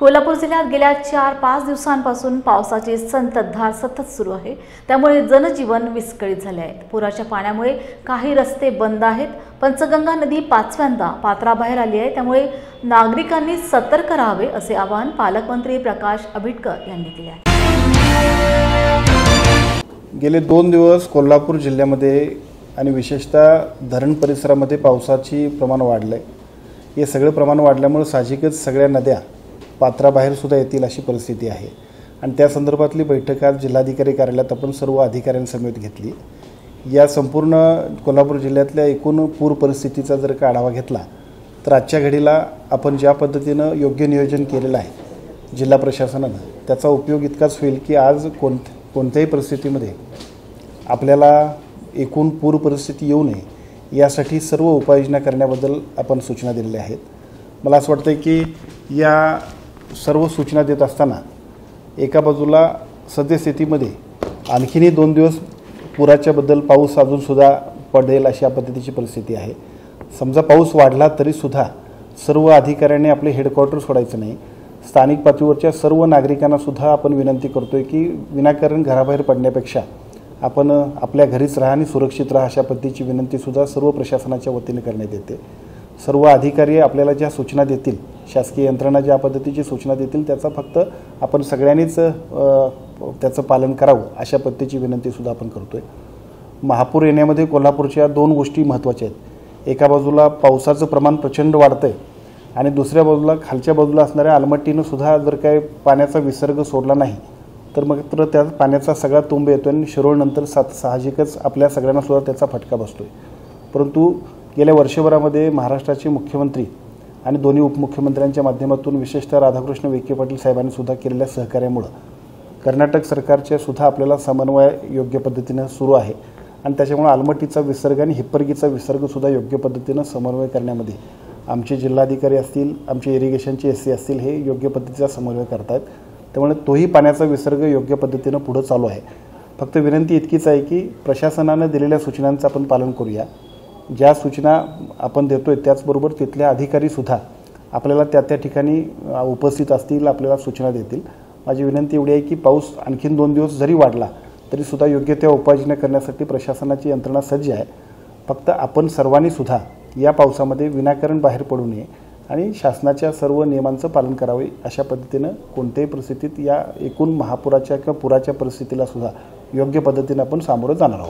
कोल्हापूर जिल्ह्यात गेल्या 4-5 दिवसांपासून पावसाची संततधार सतत सुरू आहे। त्यामुळे जनजीवन विस्कळीत झाले आहे। पुराच्या पाण्यामुळे काही रस्ते बंद आहेत। पंचगंगा नदी पाचव्यांदा पात्राबाहेर आली आहे। त्यामुळे नागरिकांनी सतर्क राहावे असे आवाहन पालकमंत्री प्रकाश आंबेडकर यांनी केले आहे। गेले 2 दिवस कोल्हापूर जिल्ह्यामध्ये आणि विशेषतः धरण परिसरामध्ये पावसाची प्रमाण वाढले। हे सगळे प्रमाण वाढल्यामुळे साहजिकच सगळ्या नद्या पात्राबाहेर सुद्धा येतील अशी परिस्थिती आहे आणि त्या संदर्भातली बैठक आज जिल्हाधिकारी कार्यालयात आपण सर्व अधिकाऱ्यांसमवेत घेतली। या संपूर्ण कोल्हापूर जिल्ह्यातल्या एकूण पूर परिस्थितीचा जर का आढावा घेतला तर आजच्या घडीला आपण ज्या पद्धतीनं योग्य नियोजन केलेलं आहे जिल्हा प्रशासनानं त्याचा उपयोग इतकाच होईल की आज कोणत्याही परिस्थितीमध्ये आपल्याला एकूण पूर परिस्थिती येऊ नये यासाठी सर्व उपाययोजना करण्याबद्दल आपण सूचना दिलेल्या आहेत। मला असं वाटतं की या सर्व सूचना देत असताना एका बाजूला सद्यस्थितीमध्ये आणखीनही 2 दिवस पुराच्याबद्दल पाऊस अजूनसुद्धा पडेल अशा पद्धतीची परिस्थिती आहे। समजा पाऊस वाढला तरीसुद्धा सर्व अधिकाऱ्यांनी आपले हेडक्वार्टर सोडायचं नाही। स्थानिक पातळीवरच्या सर्व नागरिकांनासुद्धा आपण विनंती करतोय की विनाकारण घराबाहेर पडण्यापेक्षा आपण आपल्या घरीच राहा आणि सुरक्षित राहा अशा पद्धतीची विनंतीसुद्धा सर्व प्रशासनाच्या वतीने करण्यात येते। सर्व अधिकारी आपल्याला ज्या सूचना देतील, शासकीय यंत्रणा ज्या पद्धतीची सूचना देतील त्याचा फक्त आपण सगळ्यांनीच त्याचं पालन करावं अशा पद्धतीची विनंतीसुद्धा आपण करतोय। महापूर येण्यामध्ये कोल्हापूरच्या 2 गोष्टी महत्त्वाच्या आहेत। एका बाजूला पावसाचं प्रमाण प्रचंड वाढतंय आणि दुसऱ्या बाजूला खालच्या बाजूला असणाऱ्या आलमट्टीनं सुद्धा जर काही पाण्याचा विसर्ग सोडला नाही तर मग त्या पाण्याचा सगळा तुंब येतो आणि शिरोळनंतर साहजिकच आपल्या सगळ्यांना सुद्धा त्याचा फटका बसतोय। परंतु गेल्या वर्षभरामध्ये महाराष्ट्राचे मुख्यमंत्री आणि दोन्ही उपमुख्यमंत्र्यांच्या माध्यमातून विशेषतः राधाकृष्ण विखे पाटील साहेबांनी सुद्धा केलेल्या सहकार्यामुळे कर्नाटक सरकारच्या सुद्धा आपल्याला समन्वय योग्य पद्धतीने सुरू आहे आणि त्याच्यामुळे आलमट्टीचा विसर्ग आणि हिप्परगीचा विसर्ग सुद्धा योग्य पद्धतीने समन्वय करण्यामध्ये आमचे जिल्हाधिकारी असतील, आमचे इरिगेशनचे एससी असतील हे योग्य पद्धतीचा समन्वय करतात। त्यामुळे तोही पाण्याचा विसर्ग योग्य पद्धतीने पुढे चालू आहे। फक्त विनंती इतकीच आहे की प्रशासनाने दिलेल्या सूचनांचं आपण पालन करूया। ज्या सूचना आपण देतोय त्याचबरोबर तिथले अधिकारीसुद्धा आपल्याला त्या ठिकाणी उपस्थित असतील, आपल्याला सूचना देतील। माझी विनंती एवढी आहे की पाऊस आणखीन 2 दिवस जरी वाढला तरीसुद्धा योग्य त्या उपाययोजना करण्यासाठी प्रशासनाची यंत्रणा सज्ज आहे। फक्त आपण सर्वांनी सुद्धा या पावसामध्ये विनाकारण बाहेर पडू नये आणि शासनाच्या सर्व नियमांचं पालन करावे अशा पद्धतीनं कोणत्याही परिस्थितीत या एकूण महापुराच्या किंवा पुराच्या परिस्थितीला सुद्धा योग्य पद्धतीने आपण सामोरं जाणार आहोत।